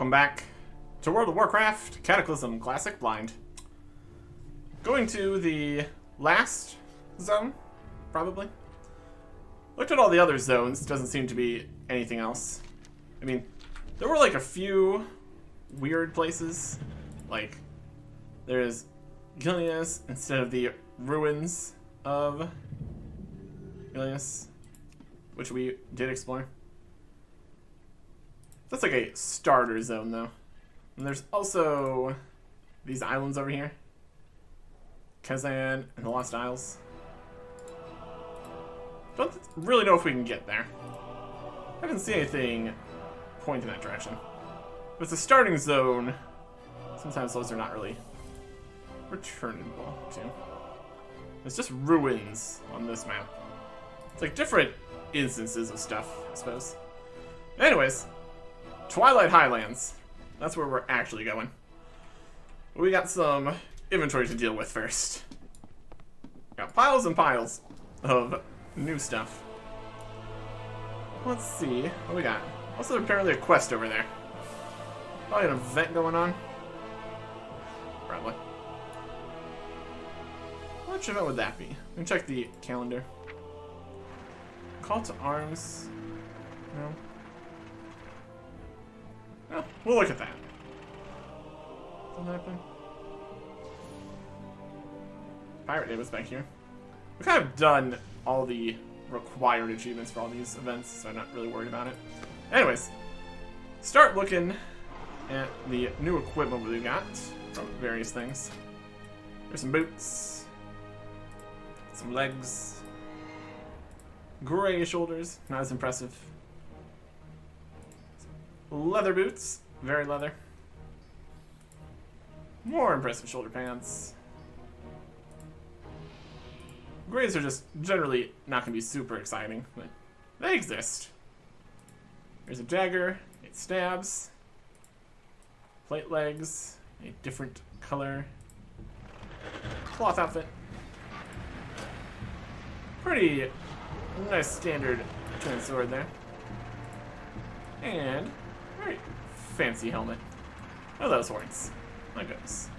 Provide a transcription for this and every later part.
welcome back to World of Warcraft Cataclysm Classic Blind. Going to the last zone, probably. Looked at all the other zones, doesn't seem to be anything else. I mean, there were like a few weird places, like there's Gilius instead of the ruins of Gilius, which we did explore. That's like a starter zone, though. And there's also these islands over here. Kazan and the Lost Isles. Don't really know if we can get there. I haven't seen anything point in that direction. But it's a starting zone. Sometimes those are not really returnable to. It's just ruins on this map. It's like different instances of stuff, I suppose. Anyways. Twilight Highlands. That's where we're actually going. We got some inventory to deal with first. Got piles and piles of new stuff. Let's see what we got. Also, apparently a quest over there. Probably an event going on. Probably. Which event would that be? Let me check the calendar. Call to arms. No. Oh, we'll look at that. Doesn't happen. Pirate Day was back here. We've kind of done all the required achievements for all these events, so I'm not really worried about it. Anyways, start looking at the new equipment we got from various things. There's some boots, some legs, gray shoulders, not as impressive. Leather boots, very leather. More impressive shoulder pads. Grays are just generally not going to be super exciting, but they exist. There's a dagger, it stabs. Plate legs, a different color. Cloth outfit. Pretty nice standard twin sword there. And very fancy helmet. Oh, those horns. My goodness.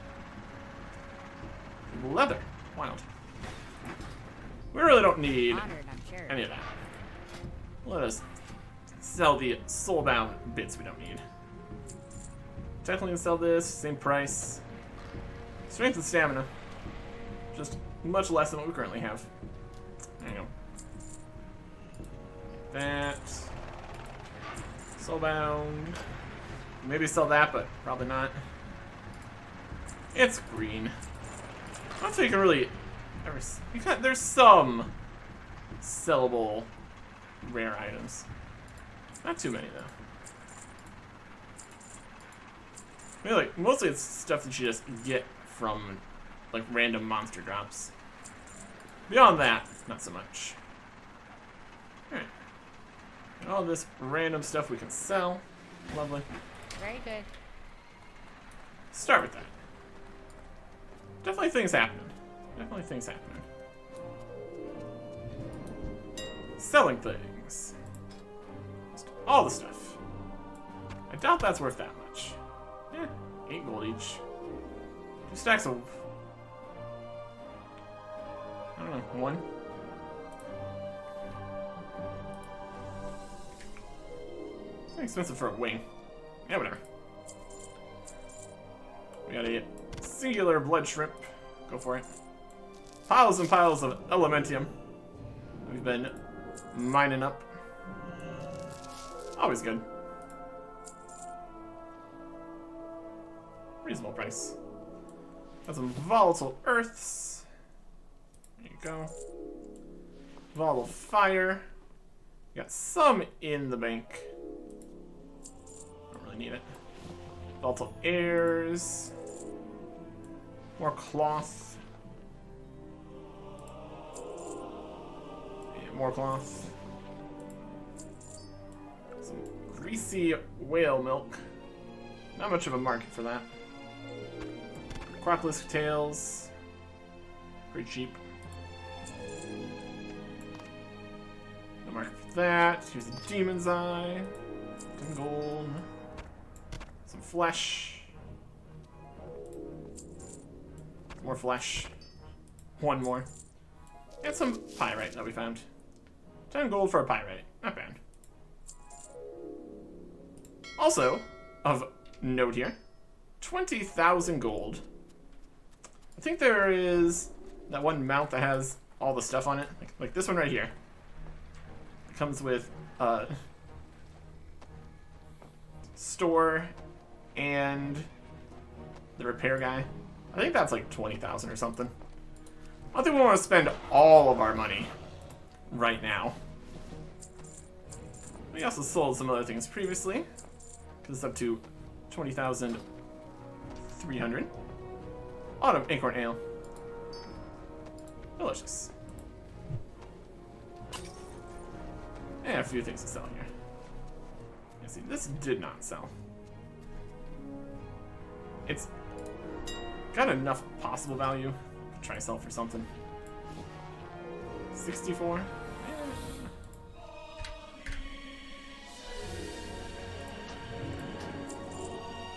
Leather. Wild. We really don't need any of that. Let us sell the soulbound bits we don't need. Definitely gonna sell this. Same price. Strength and stamina. Just much less than what we currently have. There you go. That. Soulbound. Maybe sell that, but probably not. It's green. I don't think you can really ever. There's some sellable rare items. Not too many though. I mean, like mostly it's stuff that you just get from like random monster drops. Beyond that, not so much. Alright. And all this random stuff we can sell. Lovely. Very good. Start with that. Definitely things happening. Definitely things happening. Selling things. Just all the stuff. I doubt that's worth that much. Yeah, 8 gold each. 2 stacks of... I don't know, 1? Expensive for a wing. Yeah, whatever. We got a singular blood shrimp. Go for it. Piles and piles of elementium. We've been mining up. Always good. Reasonable price. Got some volatile earths. There you go. Volatile fire. Got some in the bank. Need it. Volatile airs. More cloth. And more cloth. Some greasy whale milk. Not much of a market for that. Crocolisk tails. Pretty cheap. No market for that. Here's a demon's eye. 10 gold. Some some flesh. More flesh. One more. And some pyrite that we found. 10 gold for a pyrite. Not bad. Also, of note here, 20,000 gold. I think there is that one mount that has all the stuff on it. Like this one right here. It comes with store and the repair guy. I think that's like 20,000 or something. I don't think we want to spend all of our money right now. We also sold some other things previously, because it's up to 20,300. Autumn acorn ale. Delicious. And a few things to sell here. You see, this did not sell. It's got enough possible value to try to sell for something. 64.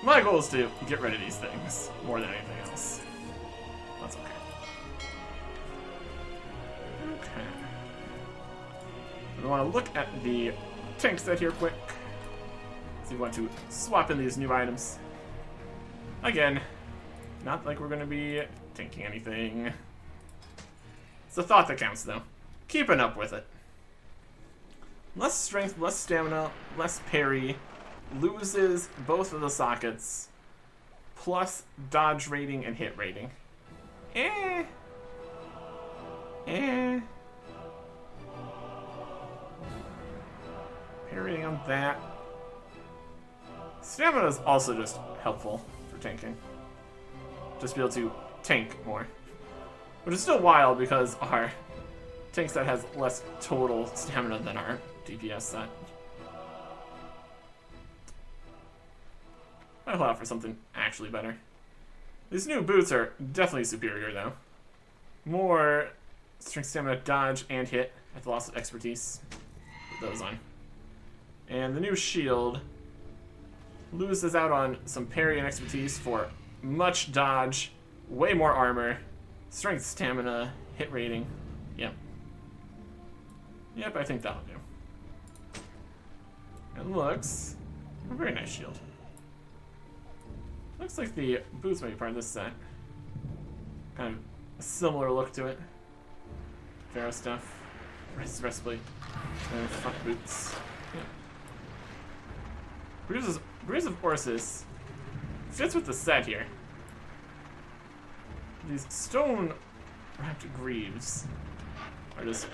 My goal is to get rid of these things more than anything else. That's okay. Okay. We want to look at the tank set here quick. So we want to swap in these new items. Again, not like we're going to be tanking anything. It's the thought that counts, though. Keeping up with it. Less strength, less stamina, less parry. Loses both of the sockets. Plus dodge rating and hit rating. Parrying on that. Stamina is also just helpful for tanking. Just be able to tank more. Which is still wild because our tank set has less total stamina than our DPS set. I'll allow for something actually better. These new boots are definitely superior though. More strength, stamina, dodge, and hit at the loss of expertise. Put those on. And the new shield loses out on some parry and expertise for much dodge, way more armor, strength, stamina, hit rating. Yep. Yep, I think that'll do. It looks a very nice shield. Looks like the boots might be part of this set. Kind of a similar look to it. Pharaoh stuff. Breastplate. And front boots. Yeah. Bruise of Orsis fits with the set here. These stone wrapped greaves are just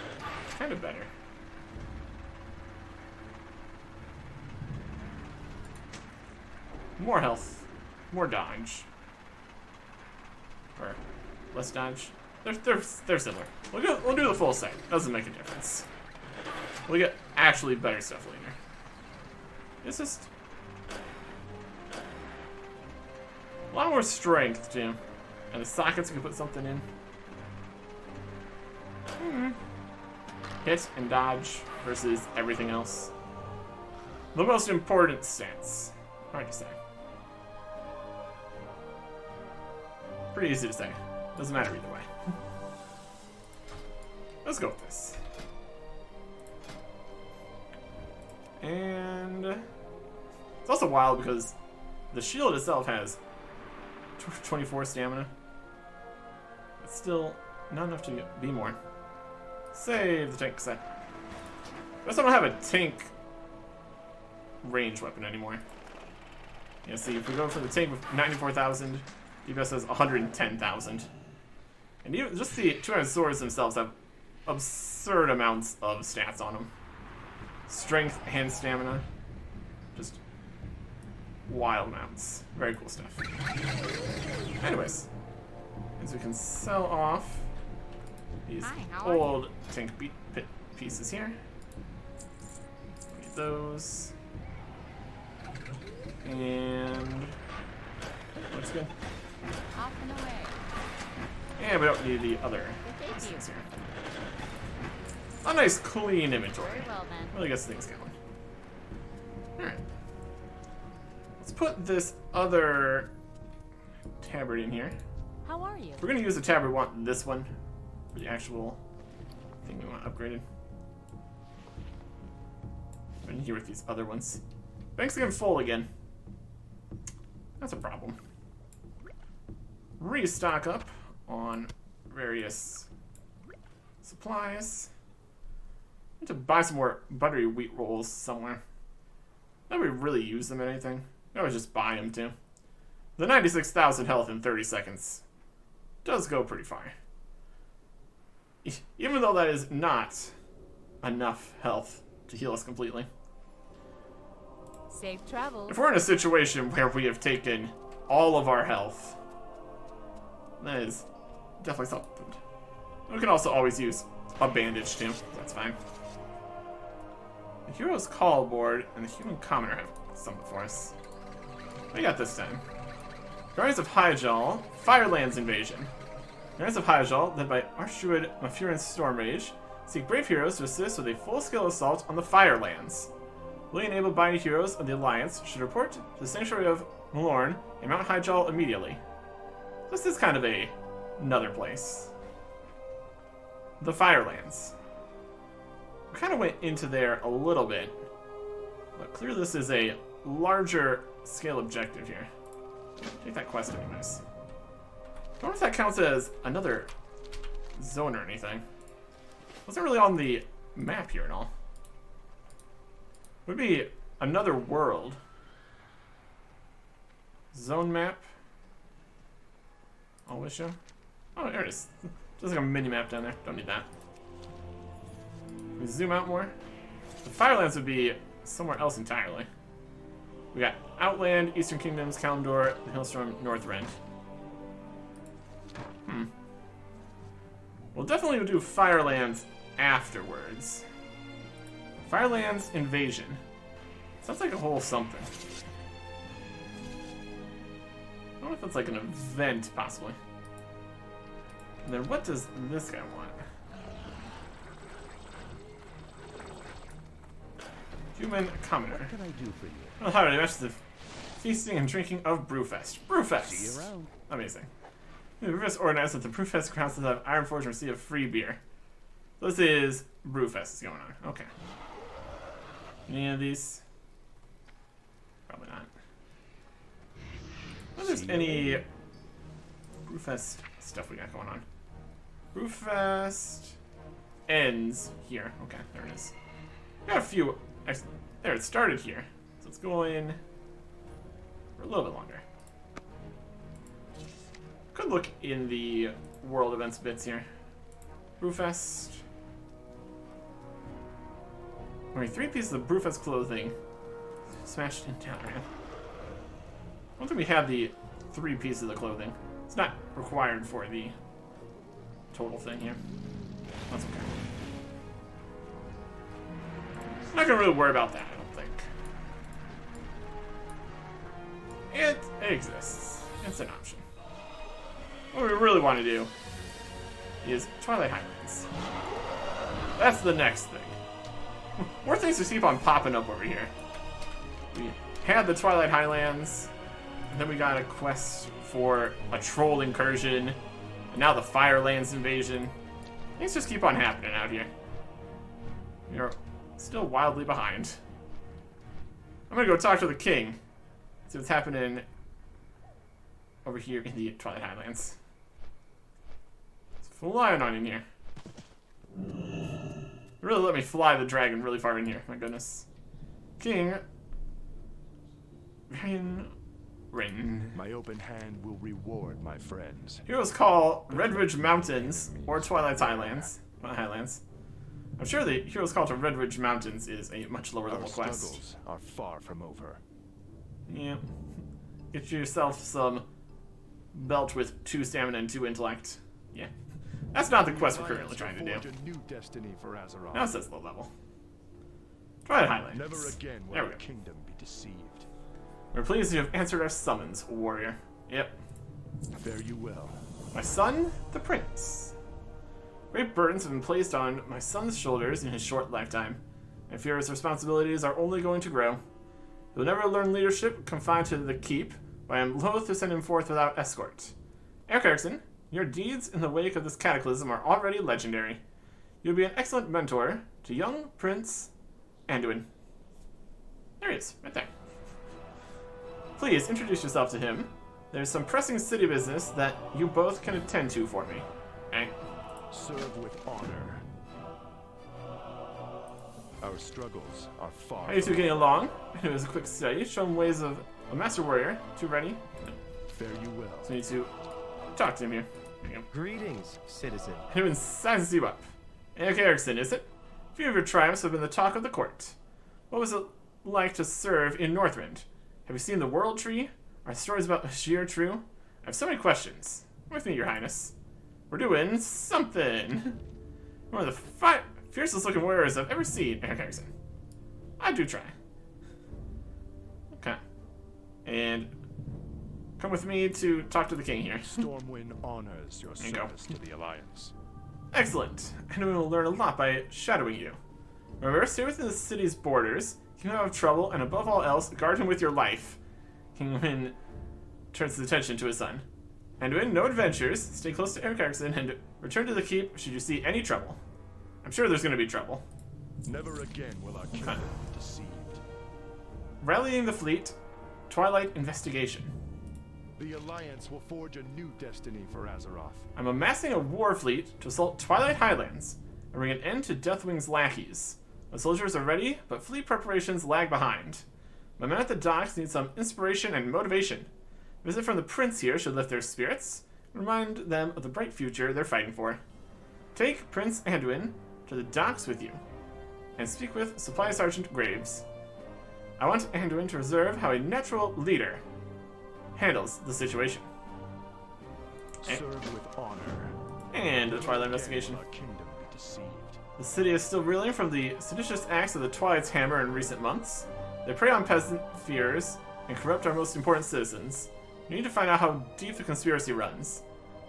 kind of better. More health. More dodge. Or less dodge. They're similar. We'll do the full set. Doesn't make a difference. We'll get actually better stuff later. It's just a lot more strength, too. And the sockets we can put something in. Hit and dodge versus everything else. The most important stats. Hard to say. Pretty easy to say. Doesn't matter either way. Let's go with this. And it's also wild because the shield itself has 24 stamina. It's still not enough to be more. Save the tank set. I also don't have a tank range weapon anymore. Yeah, see, if we go for the tank with 94,000, DPS has 110,000. And even just the 200 swords themselves have absurd amounts of stats on them. Strength and stamina. Just wild amounts. Very cool stuff. Anyways, as we can sell off these old tank pit pieces here. Get those. And looks good. Off and away. And we don't need the other pieces here. A nice clean inventory. Very well then. Really gets things going. Alright. Let's put this other tabard in here. How are you? If we're gonna use the tabard, we want this one for the actual thing we want upgraded. I'm in here with these other ones. Bank's getting full again. That's a problem. Restock up on various supplies. I need to buy some more buttery wheat rolls somewhere. Not we really use them in anything. I always just buy them too. The 96,000 health in 30 seconds does go pretty far. Even though that is not enough health to heal us completely. Safe travels. If we're in a situation where we have taken all of our health, that is definitely something. We can also always use a bandage too. That's fine. The Hero's Call board and the Human Commoner have something for us. What do you got this time? Guardians of Hyjal, Firelands Invasion. Guardians of Hyjal, led by Archdruid Mafurin Stormrage, seek brave heroes to assist with a full-scale assault on the Firelands. Fully enabled binding heroes of the Alliance should report to the Sanctuary of Malorn and Mount Hyjal immediately. This is kind of another place. The Firelands. We kind of went into there a little bit, but clearly this is a larger scale objective here. Take that quest anyways. I wonder if that counts as another zone or anything. Wasn't really on the map here at all. Would be another world. Zone map. I'll wish you. Oh, there it is. Just like a mini map down there. Don't need that. We zoom out more. The Firelands would be somewhere else entirely. We got Outland, Eastern Kingdoms, Kalimdor, the Hailstorm, Northrend. We'll definitely do Firelands afterwards. Firelands Invasion. Sounds like a whole something. I don't know if it's like an event, possibly. And then what does this guy want? Human Commoner. What can I do for you? Oh, how do I match the feasting and drinking of Brewfest? Brewfest! See you around. Amazing. The Brewfest organized that the Brewfest crowds will have Ironforge and receive free beer. This is Brewfest is going on. Okay. Any of these? Probably not. I wonder if there's any Brewfest stuff we got going on. Brewfest ends here. Okay, there it is. We got a few. There, it started here. So it's going for a little bit longer. Could look in the world events bits here. Brewfest. Only 3 pieces of Brewfest clothing smashed in town, man. I don't think we have the 3 pieces of clothing. It's not required for the total thing here. That's okay. I'm not gonna really worry about that, I don't think. It exists. It's an option. What we really want to do is Twilight Highlands. That's the next thing. More things just keep on popping up over here. We had the Twilight Highlands, and then we got a quest for a troll incursion, and now the Firelands invasion. Things just keep on happening out here. We're still wildly behind. I'm gonna go talk to the king, see what's happening over here in the Twilight Highlands. It's flying on in here. Really let me fly the dragon really far in here. My goodness. King Rin. My open hand will reward my friends. Heroes Call Redridge Mountains or Twilight Highlands. I'm sure the Heroes Call to Redridge Mountains is a much lower level Our quest. struggles are far from over. Yeah. Get yourself some belt with 2 stamina and 2 intellect. Yeah. That's not the quest we're currently trying to do. A new destiny for Azeroth. Now it says low level. Twilight Highlands. Never again will There we our go. kingdom be deceived. We're pleased you have answered our summons, warrior. Yep. Fare you well. My son, the prince. Great burdens have been placed on my son's shoulders in his short lifetime. I fear his responsibilities are only going to grow. He will never learn leadership confined to the keep, but I am loath to send him forth without escort. Eric Erickson, your deeds in the wake of this cataclysm are already legendary. You'll be an excellent mentor to young Prince Anduin. There he is, right there. Please introduce yourself to him. There's some pressing city business that you both can attend to for me. Okay. Serve with honor. Our struggles are far. How are you two getting along? It was a quick study. Show him ways of a master warrior. Two ready? Fare you well. So we need to talk to him here. There you go. Greetings, citizen. Anduin sizes you up. Eric Erickson, is it? A few of your triumphs have been the talk of the court. What was it like to serve in Northrend? Have you seen the World Tree? Are stories about Bashir true? I have so many questions. With me, your highness. We're doing something. One of the fiercest looking warriors I've ever seen. Eric Erickson. I do try. Okay. And come with me to talk to the king here. Stormwind honors your There you go. service to the Alliance. Excellent. And we will learn a lot by shadowing you. Remember, stay within the city's borders. Keep him out of trouble, and above all else, guard him with your life. King Win turns his attention to his son. Anduin, no adventures. Stay close to Eric Erickson and return to the keep should you see any trouble. I'm sure there's going to be trouble. Never again will our kingdom be deceived. Rallying the fleet. Twilight investigation. The Alliance will forge a new destiny for Azeroth. I'm amassing a war fleet to assault Twilight Highlands and bring an end to Deathwing's lackeys. The soldiers are ready, but fleet preparations lag behind. My men at the docks need some inspiration and motivation. A visit from the prince here should lift their spirits and remind them of the bright future they're fighting for. Take Prince Anduin to the docks with you and speak with Supply Sergeant Graves. I want Anduin to observe how a natural leader handles the situation. Serve with honor. And the Twilight investigation. Never again will our kingdom be deceived. The city is still reeling from the seditious acts of the Twilight's Hammer in recent months. They prey on peasant fears and corrupt our most important citizens. We need to find out how deep the conspiracy runs.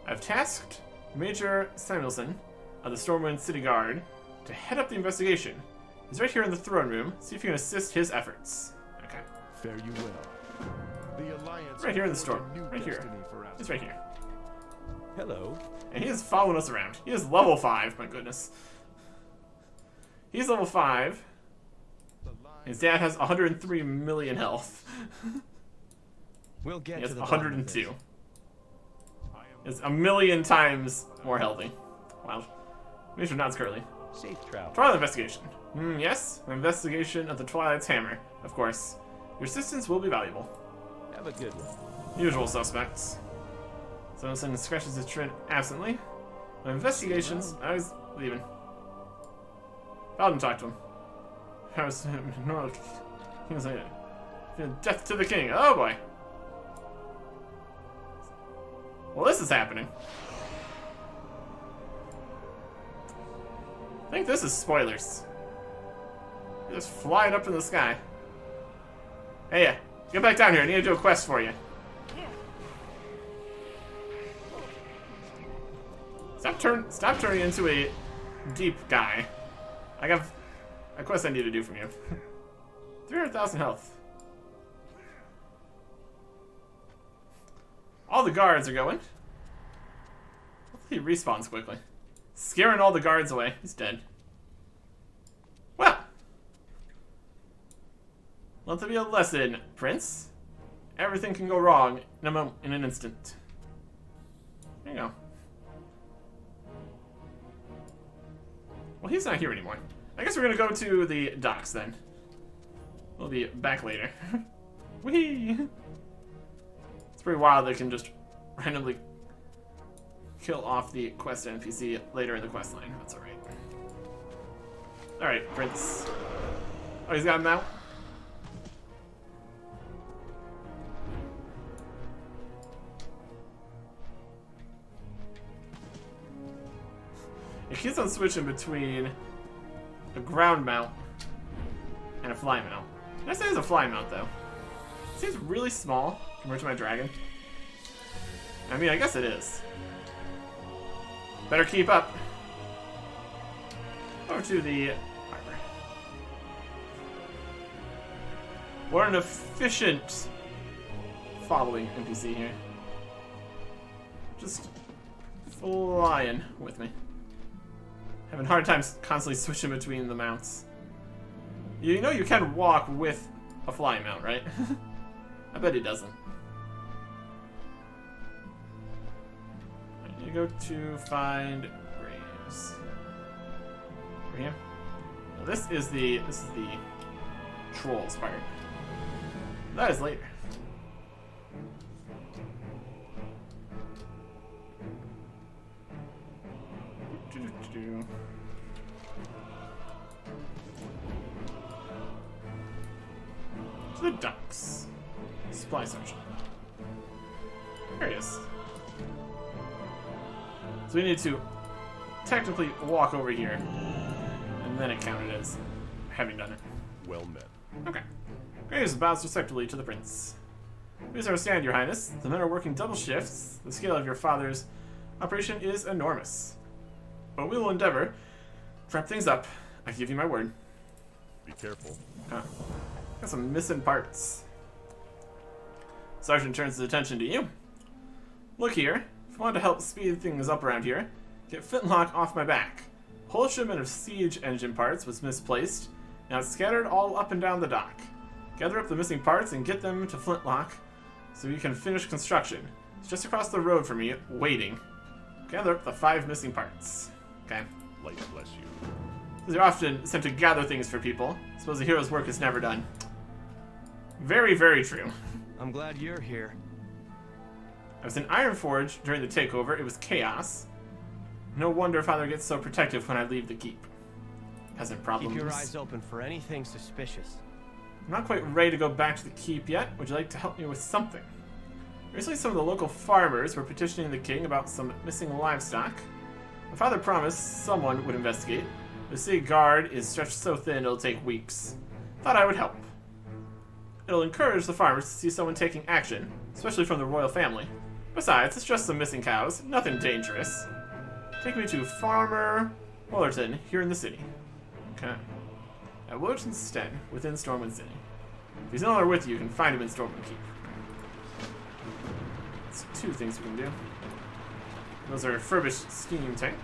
I've tasked Major Samuelson of the Stormwind City Guard to head up the investigation. He's right here in the throne room. See if you can assist his efforts. Okay. Fare you well. The Alliance Right here in the will forge storm. a new Right here. destiny for Azeroth. He's right here. Hello. And he is following us around. He is level 5, my goodness. He's level 5. His dad has 103 million health. We'll get He has to the bottom of 102. this. Is a million times more healthy. Wow. Major Nods Curly. Safe travel. Twilight investigation. Yes, an investigation of the Twilight's Hammer, of course. Your assistance will be valuable. Have a good one. Usual suspects. Samuelson scratches his chin absently. My investigations, I was leaving. Paladin talked to him. I was no. He was like, death to the king. Oh boy. Well, this is happening. I think this is spoilers. You're just flying up in the sky. Hey, get back down here. I need to do a quest for you. Stop turning into a deep guy. I have a quest I need to do from you. 300,000 health. All the guards are going. Hopefully he respawns quickly. Scaring all the guards away. He's dead. Well. Let there be a lesson, Prince. Everything can go wrong in an instant. There you go. Well, he's not here anymore. I guess we're gonna go to the docks then. We'll be back later. Whee! It's pretty wild they can just randomly kill off the quest NPC later in the quest line. That's alright. Alright, Prince. Oh, he's got a mount? It keeps on switching between a ground mount and a fly mount. I say it's a fly mount though. It seems really small compared to my dragon. I mean, I guess it is. Better keep up. Over to the harbor. Or an efficient following NPC here. Just flying with me. Having hard times constantly switching between the mounts. You know you can walk with a flying mount, right? I bet he doesn't. You go to find graves. Over here. Now this is the trolls part. That is later. To the ducks. Supply section. There he is. So we need to technically walk over here, and then it counted as having done it. Well met. Okay. Graves bows respectfully to the prince. Please understand, your highness. The men are working double shifts. The scale of your father's operation is enormous. But we will endeavor to wrap things up. I give you my word. Be careful. Got some missing parts. Sergeant turns his attention to you. Look here. If you want to help speed things up around here, get Flintlock off my back. A whole shipment of siege engine parts was misplaced. Now it's scattered all up and down the dock. Gather up the missing parts and get them to Flintlock so you can finish construction. It's just across the road from me, waiting. Gather up the 5 missing parts. Okay. Light bless you. You're often sent to gather things for people. Suppose a hero's work is never done. Very, very true. I'm glad you're here. I was in Ironforge during the takeover. It was chaos. No wonder Father gets so protective when I leave the keep. Peasant problems. Keep your eyes open for anything suspicious. I'm not quite ready to go back to the keep yet. Would you like to help me with something? Recently, some of the local farmers were petitioning the king about some missing livestock. My father promised someone would investigate. The city guard is stretched so thin it'll take weeks. Thought I would help. It'll encourage the farmers to see someone taking action, especially from the royal family. Besides, it's just some missing cows, nothing dangerous. Take me to Farmer Willerton here in the city. Okay. At Willerton's stead, within Stormwind City. If he's no longer with you, you can find him in Stormwind Keep. That's 2 things we can do. Those are refurbished steam tank.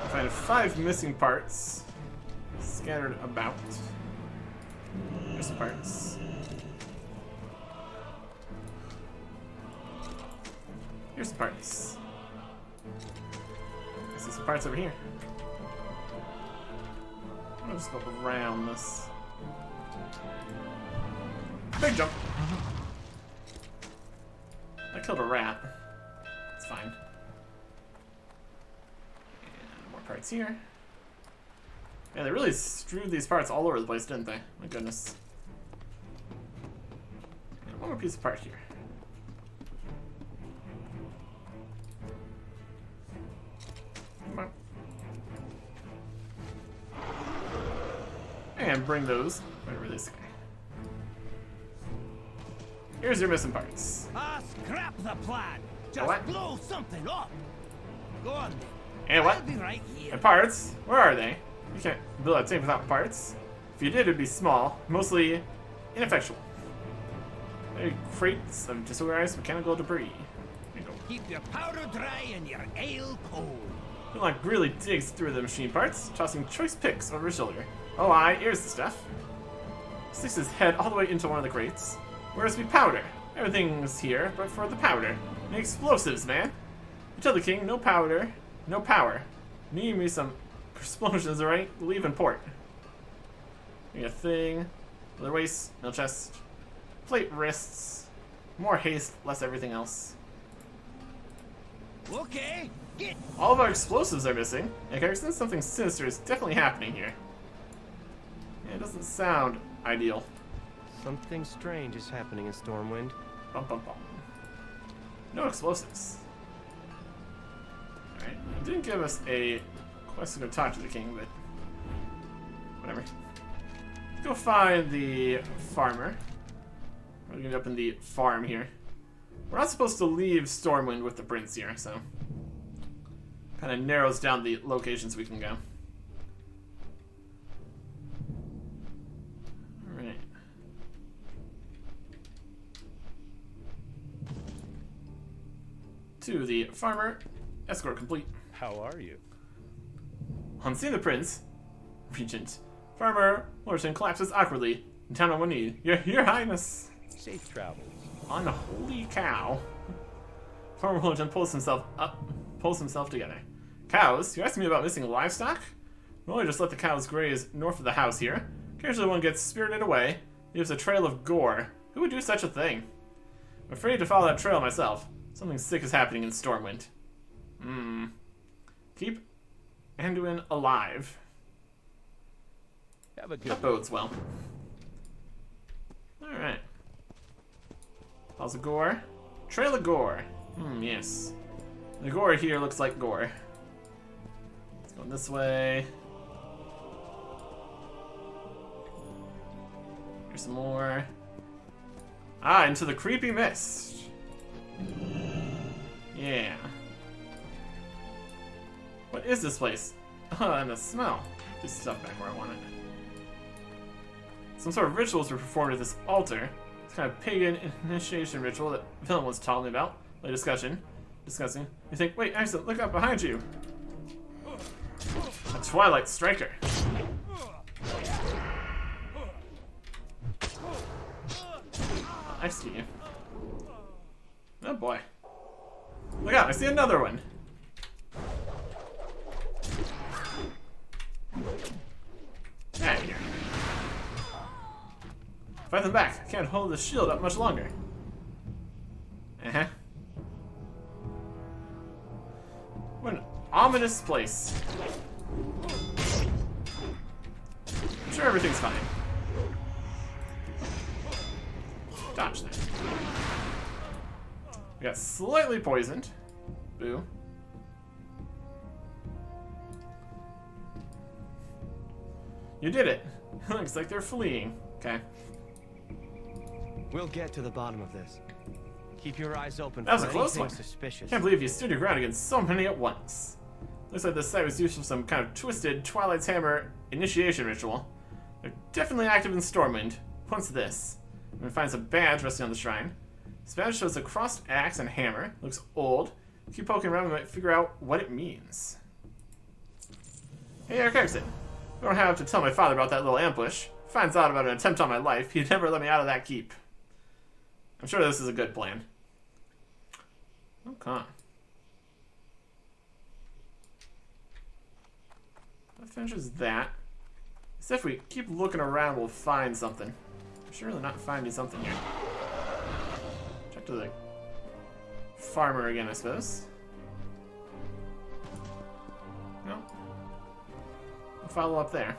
Find 5 missing parts scattered about. Here's some parts. Here's some parts. I see some parts over here. I'll just go around this. Big jump. I killed a rat. It's fine. And more parts here. Yeah, they really strewed these parts all over the place, didn't they? My goodness. And one more piece of part here. Come on. And bring those right over this guy. Here's your missing parts. Scrap the plan. Just What? blow something up. Go on then. And what? I'll be right here. And parts? Where are they? You can't build that tank without parts. If you did, it'd be small, mostly ineffectual. Maybe crates of disorganized mechanical debris. There you go. Keep your powder dry and your ale cold. Flintlock really digs through the machine parts, tossing choice picks over his shoulder. Oh, aye, here's the stuff. Sticks his head all the way into one of the crates. Where's the powder? Everything's here, but for the powder. The explosives, man. You tell the king, no powder, no power. Need me some explosions, alright? Leave in port. Give me a thing. Leather waist, no chest. Plate wrists. More haste, less everything else. Okay, get. All of our explosives are missing. And I sense something sinister is definitely happening here. Yeah, it doesn't sound ideal. Something strange is happening in Stormwind. Bum, bum, bum. No explosives. Alright, it didn't give us a quest to go talk to the king, but whatever. Let's go find the farmer. We're gonna end up in the farm here. We're not supposed to leave Stormwind with the prince here, so kind of narrows down the locations we can go. To the farmer. Escort complete. How are you? On seeing the prince, Regent, Farmer Lorton collapses awkwardly, down on one knee. Your Highness! Safe travels. Unholy cow. Farmer Lorton pulls himself together. Cows? You asking me about missing livestock? We'll only just let the cows graze north of the house here. Occasionally one gets spirited away, leaves a trail of gore. Who would do such a thing? I'm afraid to follow that trail myself. Something sick is happening in Stormwind. Keep Anduin alive. Have a good That bodes well. Alright. Piles of gore. Trail of gore. Yes. The gore here looks like gore. It's going this way. Here's some more. Ah, into the creepy mist. Yeah. What is this place? Oh, and the smell. This stuff back where I want it. Some sort of rituals were performed at this altar. It's kind of pagan initiation ritual that Villain was telling me about. Like discussing. You think, wait, Axel, look up behind you. A Twilight striker. I see you. Oh boy. Look out, I see another one. Out of here. Fight them back. I can't hold the shield up much longer. What an ominous place. I'm sure everything's fine. Dodge that. We got slightly poisoned. Boo. You did it. Looks like they're fleeing. Okay. We'll get to the bottom of this. Keep your eyes open That was for a close anything one. suspicious. Can't believe you stood your ground against so many at once. Looks like this site was used for some kind of twisted Twilight's Hammer initiation ritual. They're definitely active in Stormwind. What's this? I'm gonna find some badge resting on the shrine. This badge shows a crossed axe and hammer. Looks old. Keep poking around, we might figure out what it means. Hey, Eric Erickson. I don't have to tell my father about that little ambush. If he finds out about an attempt on my life, he'd never let me out of that keep. I'm sure this is a good plan. Okay. That finishes that. So if we keep looking around, we'll find something. I'm sure they're not finding something here. Check to the farmer again, I suppose. No. We'll follow up there.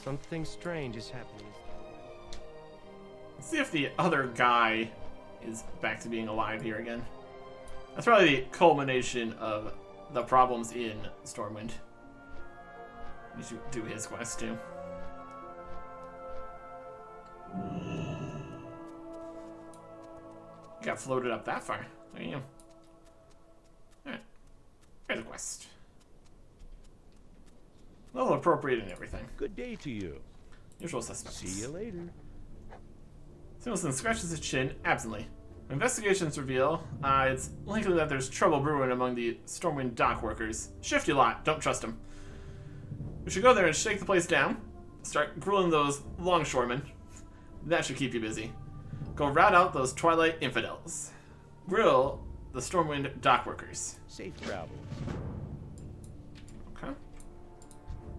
Something strange is happening. Let's see if the other guy is back to being alive here again. That's probably the culmination of the problems in Stormwind. We should do his quest too. Got floated up that far. There you go. Alright. Here's a quest. A little appropriate and everything. Good day to you. Usual suspects. See you later. Simpleton scratches his chin absently. Investigations reveal it's likely that there's trouble brewing among the Stormwind dock workers. Shifty lot, don't trust them. We should go there and shake the place down. Start grilling those longshoremen. That should keep you busy. Go rout out those Twilight infidels. Grill the Stormwind dock workers. Safe travels. Okay.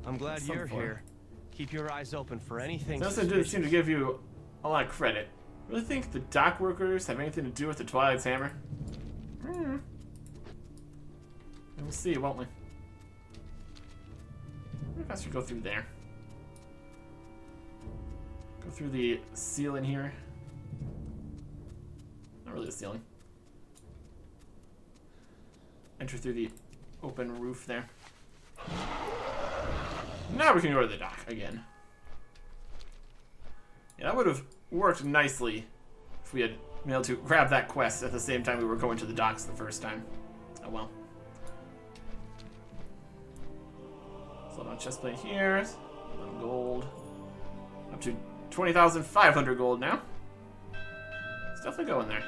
I'm glad Some you're fun. here. Keep your eyes open for anything Nelson didn't seem to give you a lot of credit. Really think the dock workers have anything to do with the Twilight's Hammer? We'll see, won't we? Maybe I should go through there. Go through the ceiling here. Not really the ceiling. Enter through the open roof there. Now we can go to the dock again. Yeah, that would have worked nicely if we had been able to grab that quest at the same time we were going to the docks the first time. Oh well. So chest plate here. A little gold. Up to 20,500 gold now. Let's definitely go in there.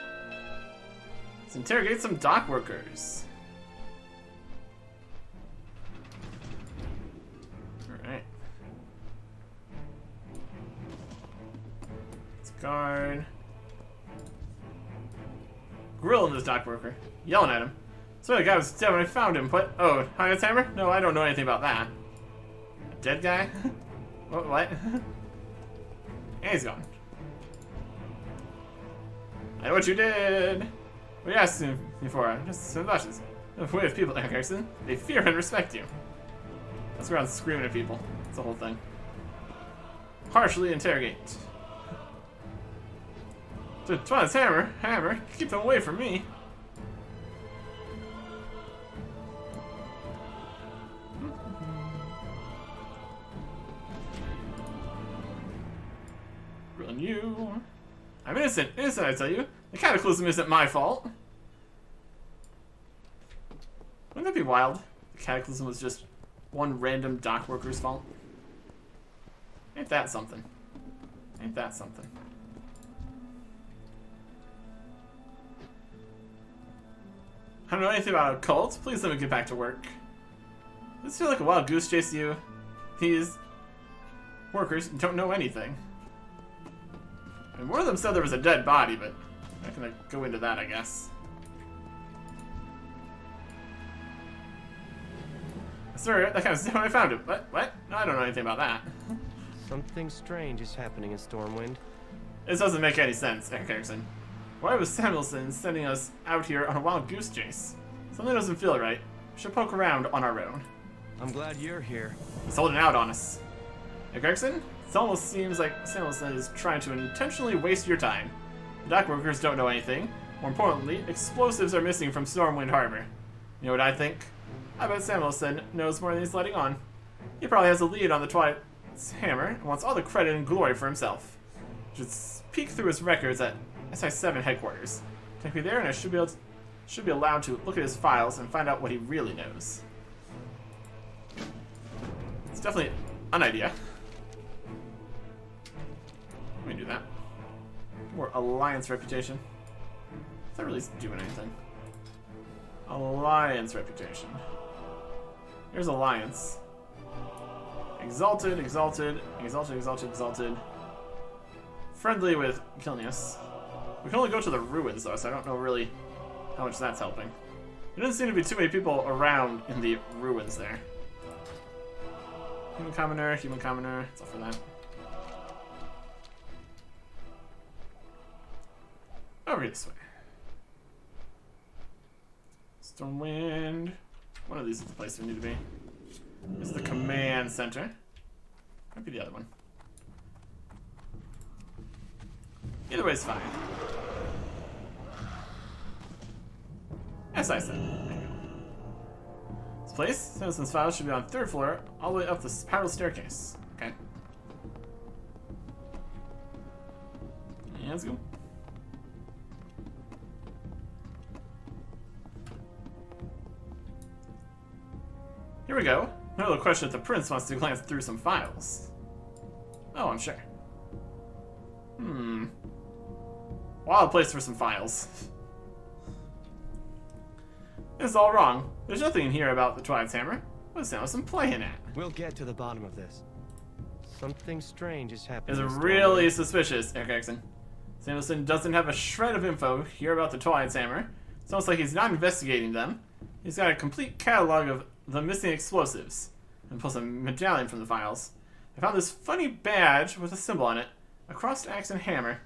Let's interrogate some dock workers. Alright. Let's guard. Grilling this dock worker. Yelling at him. So the guy was dead when I found him, but... Oh, Highlands hammer? No, I don't know anything about that. A dead guy? What? And he's gone. I know what you did! What are you asking me for? Just some bushes. The way of people, Anachronist. They fear and respect you. Let's go around screaming at people. That's the whole thing. Harshly interrogate. Twilight's hammer, keep them away from me. Grilling you. I'm innocent, I tell you. The Cataclysm isn't my fault. Wouldn't that be wild? The Cataclysm was just one random dock worker's fault. Ain't that something? Ain't that something? I don't know anything about a cult. Please let me get back to work. This feels like a wild goose chase you. These workers don't know anything. And one of them said there was a dead body, but I'm not gonna go into that, I guess. Sir, that kind of stuff when I found him. What? No, I don't know anything about that. Something strange is happening in Stormwind. This doesn't make any sense, Erickson. Why was Samuelson sending us out here on a wild goose chase? Something doesn't feel right. We should poke around on our own. I'm glad you're here. He's holding out on us. Erickson, it almost seems like Samuelson is trying to intentionally waste your time. The dock workers don't know anything. More importantly, explosives are missing from Stormwind Harbor. You know what I think? I bet Samuelson knows more than he's letting on. He probably has a lead on the Twilight's hammer and wants all the credit and glory for himself. Just peek through his records at SI7 headquarters. Take me there and I should be allowed to look at his files and find out what he really knows. It's definitely an idea. Let me do that. More alliance reputation. Is that really doing anything? Alliance reputation. Here's alliance. Exalted. Friendly with Kilnius. We can only go to the ruins though, so I don't know really how much that's helping. There doesn't seem to be too many people around in the ruins there. Human commoner. It's all for that. Over this way. Stormwind. One of these is the place we need to be. This is the command center. Might be the other one. Either way is fine. As I said. There you go. This place, Samuelson's files should be on 3rd floor, all the way up the spiral staircase. Okay. Yeah, let's go. Here we go. Another question if the prince wants to glance through some files. Oh, I'm sure. Wild place for some files. This is all wrong. There's nothing in here about the Twilight's hammer. What's Samuelson playing at? We'll get to the bottom of this. Something strange is happening. It's really suspicious, Erickson. Samuelson doesn't have a shred of info here about the Twilight's hammer. It's almost like he's not investigating them. He's got a complete catalog of the missing explosives. And pulls a medallion from the files. I found this funny badge with a symbol on it. A crossed axe and hammer.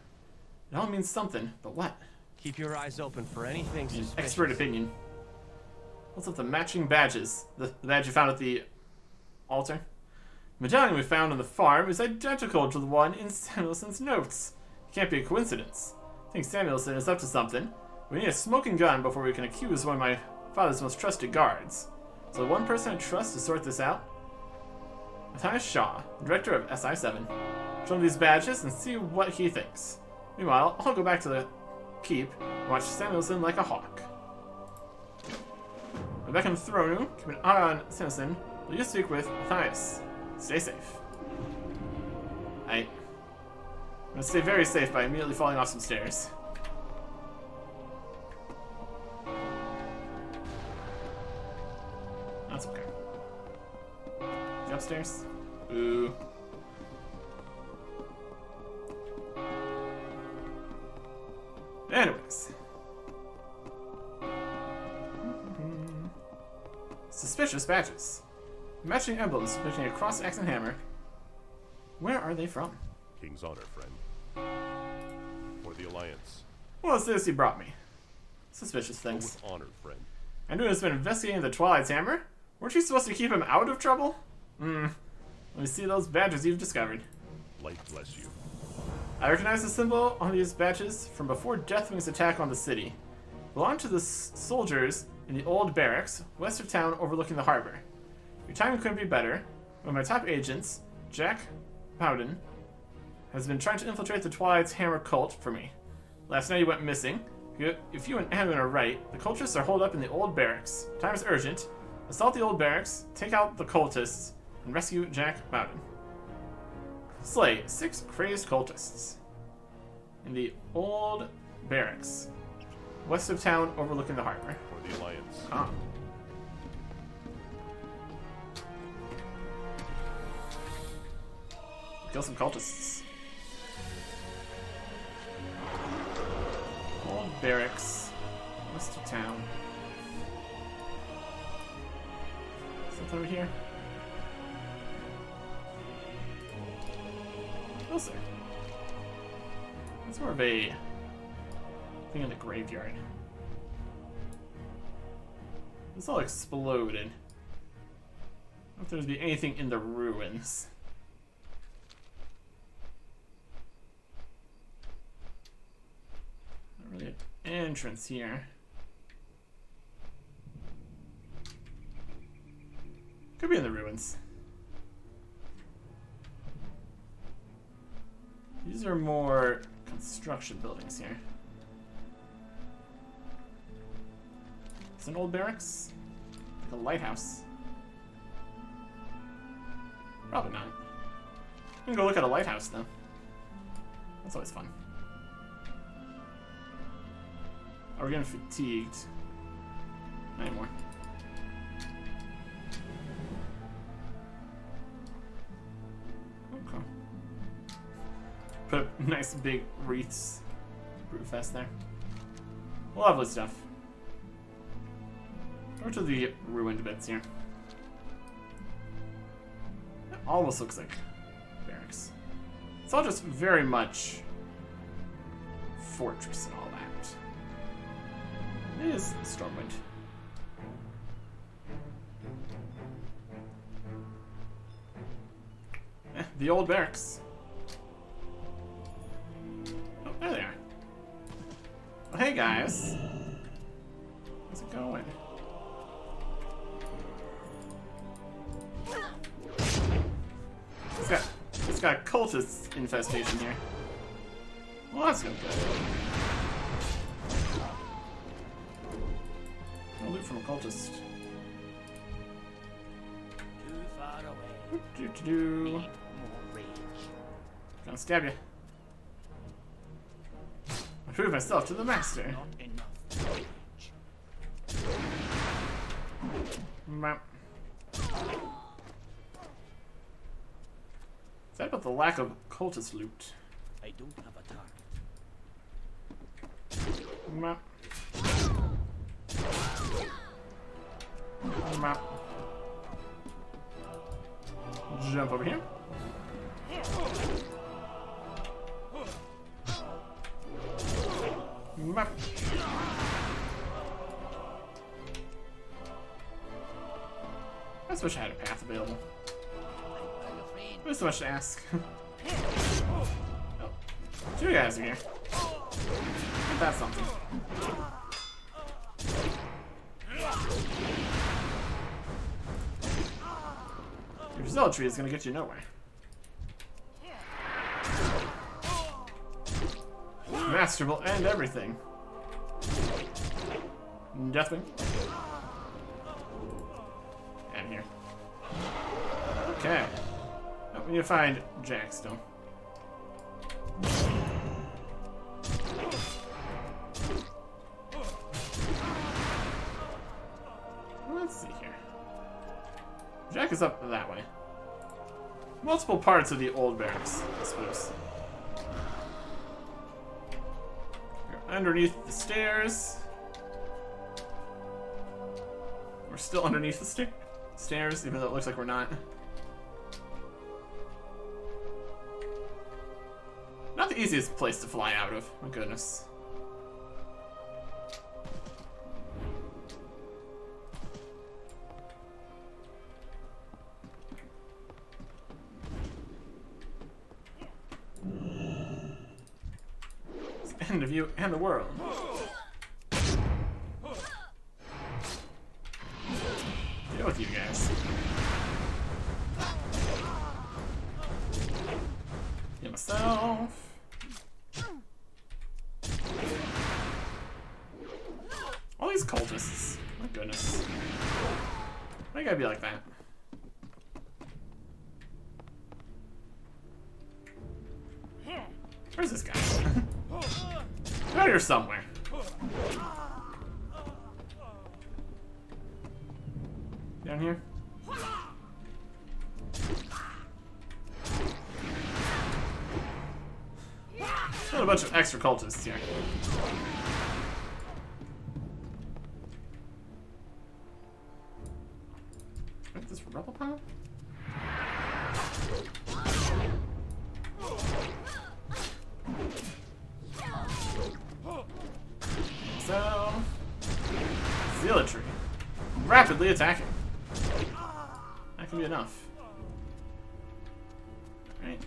It all means something, but what? Keep your eyes open for anything suspicious. Expert opinion. What's up the matching badges? The badge you found at the altar? The medallion we found on the farm is identical to the one in Samuelson's notes. It can't be a coincidence. I think Samuelson is up to something. We need a smoking gun before we can accuse one of my father's most trusted guards. So the one person I trust to sort this out? Matthias Shaw, director of SI7. Show him these badges and see what he thinks. Meanwhile, I'll go back to the keep and watch Samuelson like a hawk. I'm back in the throne room, keep an eye on Samuelson Will you speak with Matthias? Stay safe. I'm gonna stay very safe by immediately falling off some stairs. That's okay. Is he upstairs? Ooh. Anyways. Suspicious badges. Matching emblems depicting a cross, axe, and hammer. Where are they from? King's honor, friend. Or the Alliance. What's this you brought me? Suspicious Go things. with honor, friend. Anyone who's been investigating the Twilight's hammer? Weren't you supposed to keep him out of trouble? Let me see those badges you've discovered. Light bless you. I recognize the symbol on these badges from before Deathwing's attack on the city. Belong to the soldiers in the old barracks, west of town overlooking the harbor. Your timing couldn't be better. One of my top agents, Jack Bowden, has been trying to infiltrate the Twilight's hammer cult for me. Last night he went missing. If you and Edwin are right, the cultists are holed up in the old barracks. Time is urgent. Assault the old barracks, take out the cultists, and rescue Jack Bowden. Slay 6 crazed cultists in the old barracks, west of town overlooking the harbor. Or the Alliance. Ah. Kill some cultists. Old barracks, west of town. Something over here? We'll see. That's more of a thing in the graveyard. This all exploded. I don't know if there's be anything in the ruins. Not really an entrance here. Could be in the ruins. These are more construction buildings here. It's an old barracks? Like a lighthouse? Probably not. We can go look at a lighthouse though. That's always fun. Oh, we're getting fatigued. Not anymore. Okay. Put up nice big wreaths. Brewfest there. Lovely stuff. Go to the ruined bits here. It almost looks like barracks. It's all just very much fortress and all that. It is Stormwind. The old barracks. Oh, there they are. Well, hey guys. How's it going? It's got a cultist infestation here. Well, that's gonna go. No loot from a cultist. Too far away. Do. Need more rage. Gonna stab you. I prove myself to the master. Not enough rage. Map. Is that about the lack of cultist loot? I don't have a target. Map. Map. Jump over here. Map. I just wish I had a path available. I'm afraid. There's so much to ask. Oh, 2 guys are here. That's something. Your zealotry is gonna get you nowhere. Master will end everything. Deathwing. And here. Okay. Oh, we need to find Jack still. Let's see here. Jack is up that way. Multiple parts of the old barracks, I suppose. We're underneath the stairs. We're still underneath the stairs, even though it looks like we're not. Not the easiest place to fly out of, my goodness. It's the end of you and the world. Deal with you guys. Get myself. All these cultists. My goodness. Why you gotta be like that? Where's this guy? Out here somewhere. Down here? Got a bunch of extra cultists here. What's this rebel pile? So, zealotry. Rapidly attacking. That can be enough. Right.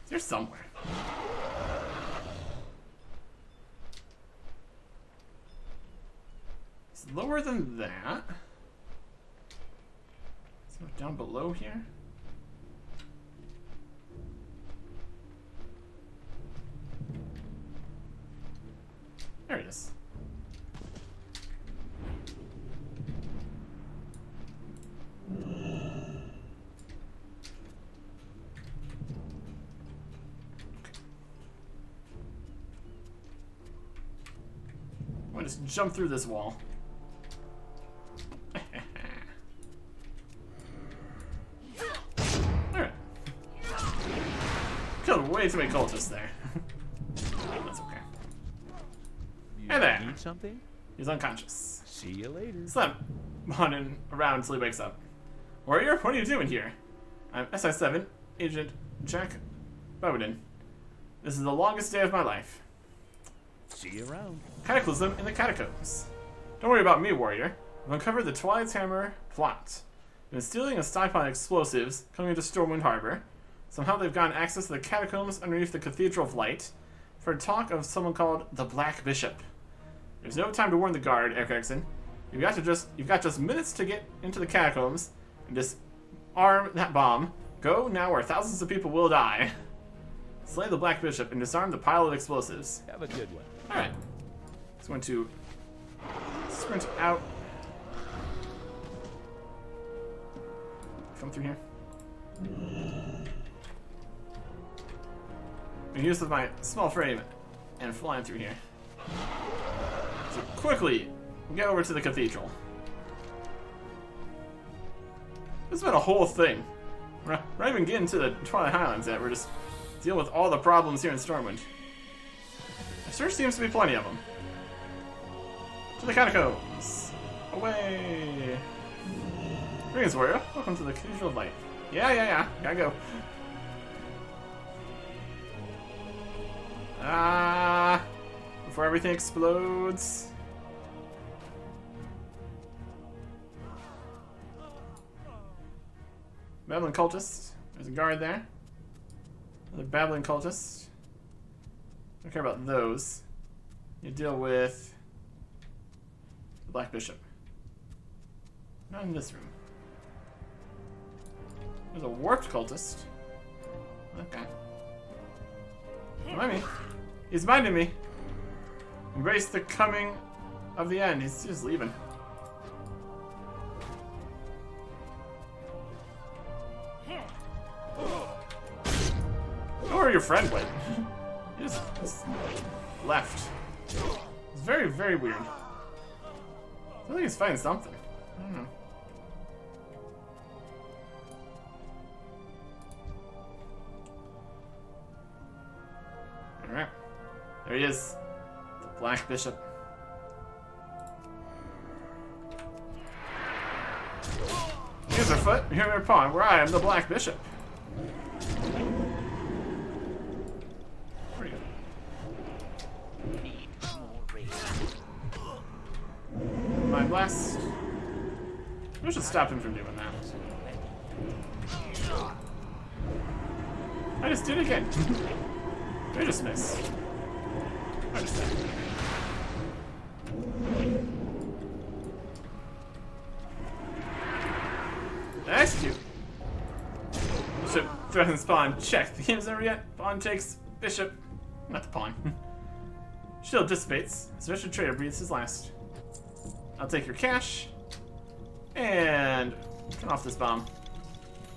It's here somewhere. It's lower than that. So down below here. There it is. I'm gonna just jump through this wall. Alright. Killed way too many cultists there. That's okay. Hey there. Need something? He's unconscious. See you later. Slap running around until he wakes up. Warrior, what are you doing here? I'm SI7, Agent Jack Bowden. This is the longest day of my life. See you around. Cataclysm in the catacombs. Don't worry about me, warrior. I've uncovered the Twilight's Hammer plot. Been stealing and stockpiling explosives coming into Stormwind Harbor. Somehow they've gotten access to the catacombs underneath the Cathedral of Light for talk of someone called the Black Bishop. There's no time to warn the guard, Eric Erickson. You've got just minutes to get into the catacombs and disarm that bomb. Go now or thousands of people will die. Slay the Black Bishop and disarm the pile of explosives. Have a good one. Alright. Just going to sprint out. Come through here. I'm use of my small frame and flying through here. So quickly, get over to the cathedral. This has been a whole thing. We're not even getting to the Twilight Highlands yet. We're just dealing with all the problems here in Stormwind. There sure seems to be plenty of them. To the catacombs. Away. Greetings, warrior. Welcome to the Cathedral of Light. Yeah. Gotta go. Before everything explodes. Babbling cultist. There's a guard there. Another babbling cultist. Don't care about those. You deal with the Black Bishop. Not in this room. There's a warped cultist. Okay. Mind me. He's minding me. Embrace the coming of the end. He's just leaving. know where your friend went. He just left. It's very, very weird. I think he's fighting something. I don't know. Alright. There he is. The Black Bishop. Here's our foot, here our pawn, where I am the Black Bishop. Pretty good. Need more rain. Mind Blast. We should stop him from doing that. I just did it again. I just missed. I just died. Execute. Bishop threatens pawn. Check. The game's over yet. Pawn takes bishop. Not the pawn. Shield dissipates. Special trader breathes his last. I'll take your cash. And turn off this bomb.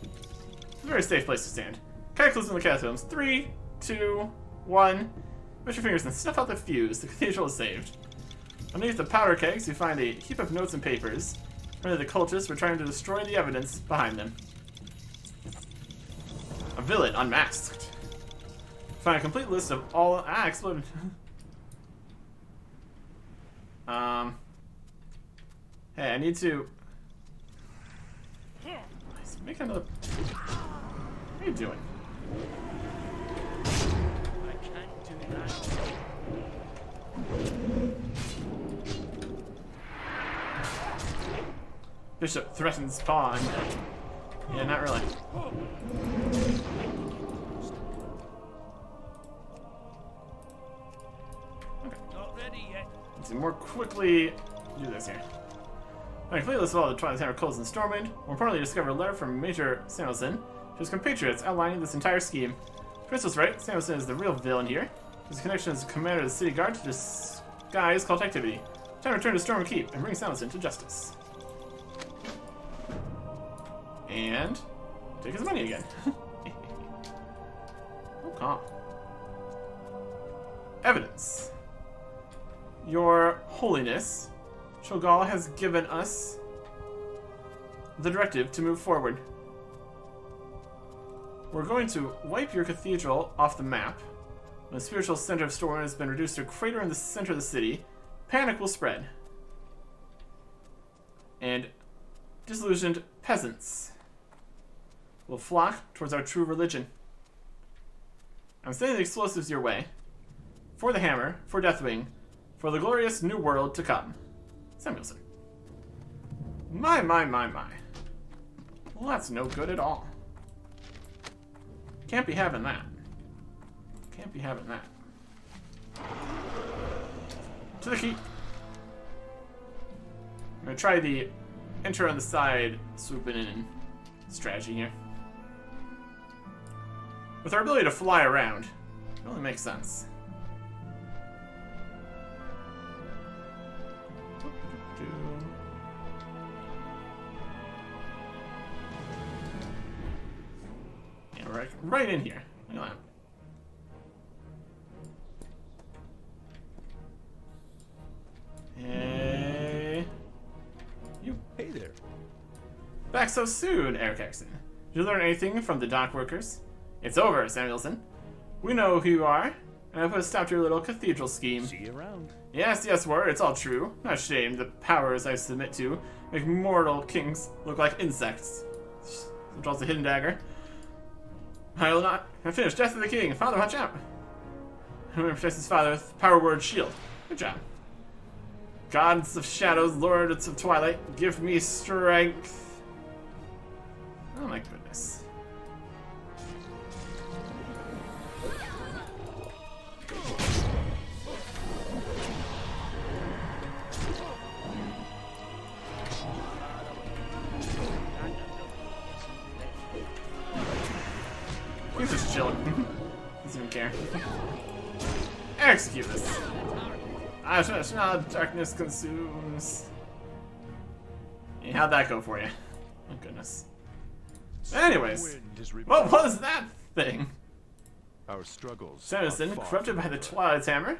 It's a very safe place to stand. Cataclysm in the Catacombs. 3, 2, 1. Push your fingers and snuff out the fuse. The cathedral is saved. Underneath the powder kegs, you find a heap of notes and papers. Apparently the cultists were trying to destroy the evidence behind them. A villain unmasked. Find a complete list of all... Ah, exploded. Hey, I need to... Nice. Make another... What are you doing? I can't do that. Bishop threatens pawn. Yeah, not really. Not ready yet. Let's more quickly do this here. I complete list of all the Twilight Hammer codes in Stormwind. More importantly, discover a letter from Major Samuelson to his compatriots outlining this entire scheme. Chris was right. Samuelson is the real villain here. His connection as commander of the city guard to disguise cult activity. Time to return to Storm Keep and bring Samuelson to justice. And take his money again. Oh, calm. Evidence. Your Holiness, Shogal has given us the directive to move forward. We're going to wipe your cathedral off the map. When the spiritual center of Stormwind has been reduced to a crater in the center of the city, panic will spread. And disillusioned peasants will flock towards our true religion. I'm sending the explosives your way. For the hammer, for Deathwing, for the glorious new world to come. Samuelson. My. Well, that's no good at all. Can't be having that. Can't be having that. To the keep. I'm gonna try the enter on the side, swooping in strategy here. With our ability to fly around, it really makes sense. Yeah, right in here. Look at that. Hey. You. Hey there. Back so soon, Eric Exton. Did you learn anything from the dock workers? It's over, Samuelson. We know who you are, and I put a stop to your little cathedral scheme. See you around. Yes, word, it's all true. Not ashamed the powers I submit to make mortal kings look like insects. Draws the hidden dagger. I will not have finished. Death of the king. Father, watch out. Whoever protects his father with power word shield. Good job. Gods of shadows, lords of twilight, give me strength. Oh my goodness. He's just chilling. Doesn't even care. Execute this. Darkness consumes. Yeah, how'd that go for you? Oh goodness. Anyways, what was that thing? Our struggles. Citizen, are far corrupted from by the over. Twilight's hammer.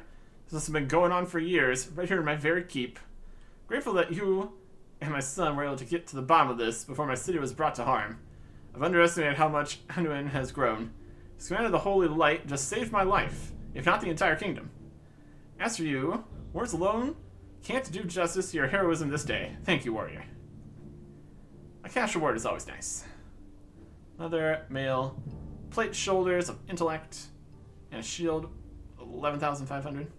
This has been going on for years, right here in my very keep. Grateful that you and my son were able to get to the bottom of this before my city was brought to harm. I've underestimated how much Anduin has grown. His command of the Holy Light just saved my life, if not the entire kingdom. As for you, words alone can't do justice to your heroism this day. Thank you, warrior. A cash reward is always nice. Leather, mail, plate shoulders of intellect, and a shield, 11,500.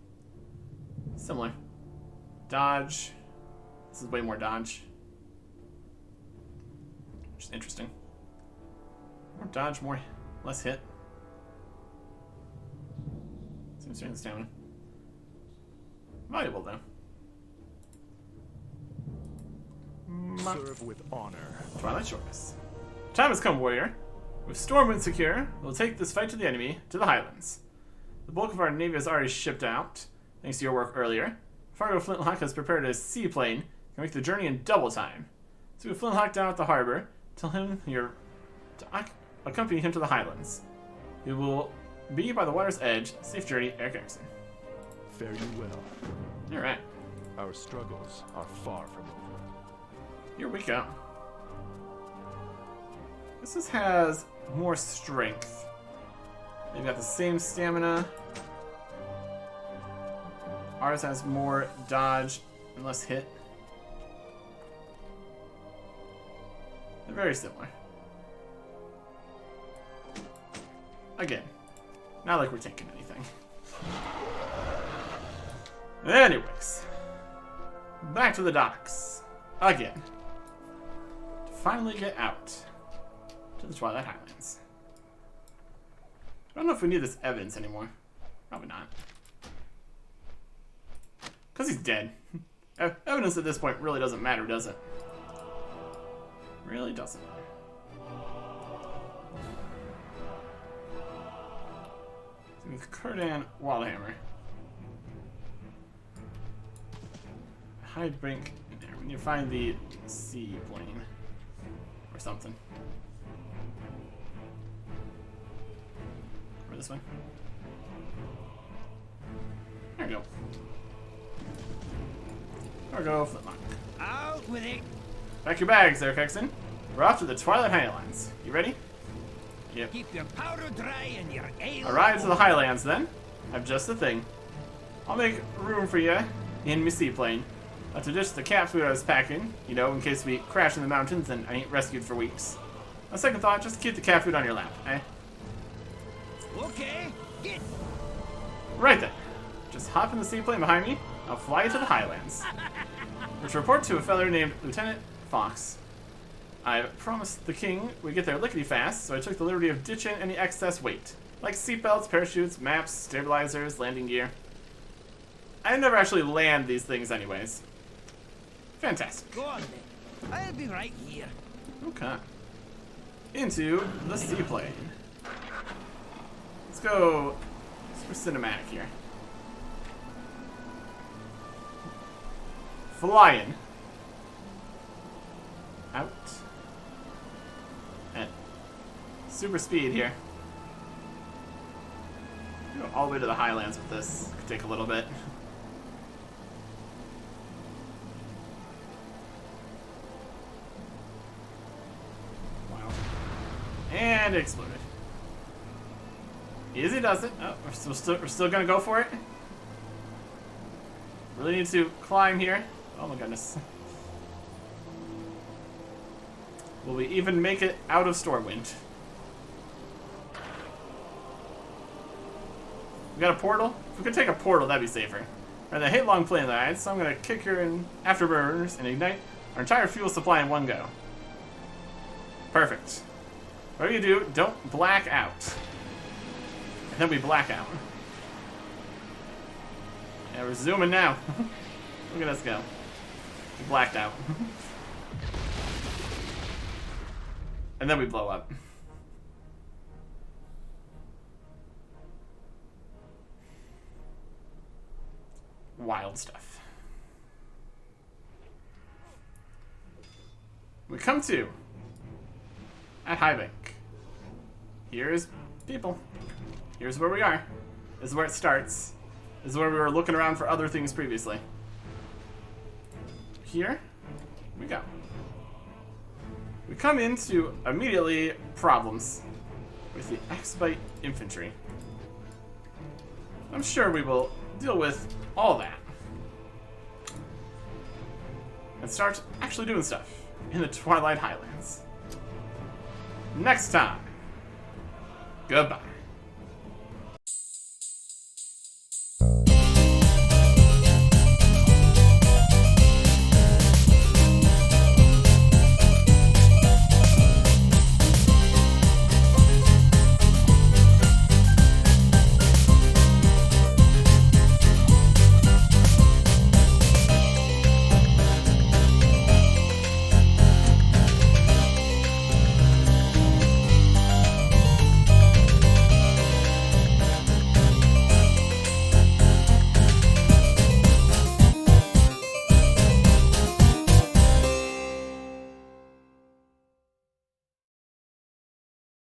Similar. Dodge. This is way more dodge. Which is interesting. More dodge, less hit. Seems to stamina. Valuable though. Serve with honor. Twilight Shortness. Time has come, warrior. With Stormwind secure, we'll take this fight to the enemy, to the Highlands. The bulk of our navy is already shipped out, thanks to your work earlier. Fargo Flintlock has prepared a seaplane, can make the journey in double time. So we Flintlock down at the harbor, tell him you're to accompany him to the Highlands. He will be by the water's edge. Safe journey, Eric Erickson. Fare you well. Alright. Our struggles are far from over. Here we go. This has more strength. They've got the same stamina. Ours has more dodge and less hit. They're very similar. Again, not like we're taking anything. Anyways, back to the docks. Again. To finally get out to the Twilight Highlands. I don't know if we need this evidence anymore. Probably not. Because he's dead. Evidence at this point really doesn't matter, does it? Really doesn't. With Kurdan Wildhammer. Hide brink in there. We need to find the seaplane. Or something. Or this way. There we go. There we go, Flintlock. Out with it. Pack your bags there, Kexon. We're off to the Twilight Highlands. You ready? Yep. Keep your powder dry and your ale. A ride to the Highlands, then. I've just the thing. I'll make room for you in my seaplane. To ditch the cat food I was packing, you know, in case we crash in the mountains and I ain't rescued for weeks. On second thought, just keep the cat food on your lap, eh? Okay, get. Right then. Just hop in the seaplane behind me. I'll fly you to the Highlands. Which report to a fellow named Lieutenant Fox. I promised the king we'd get there lickety-fast, so I took the liberty of ditching any excess weight. Like seatbelts, parachutes, maps, stabilizers, landing gear. I never actually land these things anyways. Fantastic. Go on then. I'll be right here. Okay. Into the seaplane. Let's go super cinematic here. Flying. Out. And super speed here. Go all the way to the Highlands with this. Could take a little bit. Wow. And it exploded. Easy does it. Oh, we're still gonna go for it. Really need to climb here. Oh my goodness. Will we even make it out of Stormwind? We got a portal? If we could take a portal, that'd be safer. Alright, I hate long plane rides, so I'm gonna kick her in afterburners and ignite our entire fuel supply in one go. Perfect. Whatever you do, don't black out. And then we black out. Yeah, we're zooming now. Look at us go. We blacked out. And then we blow up. Wild stuff. We come to at Highbank. Here's people. here's where we are. This is where it starts. This is where we were looking around for other things previously. Here we go. We come into immediately problems with the X-Bite infantry. I'm sure we will deal with all that and start actually doing stuff in the Twilight Highlands. Next time, goodbye.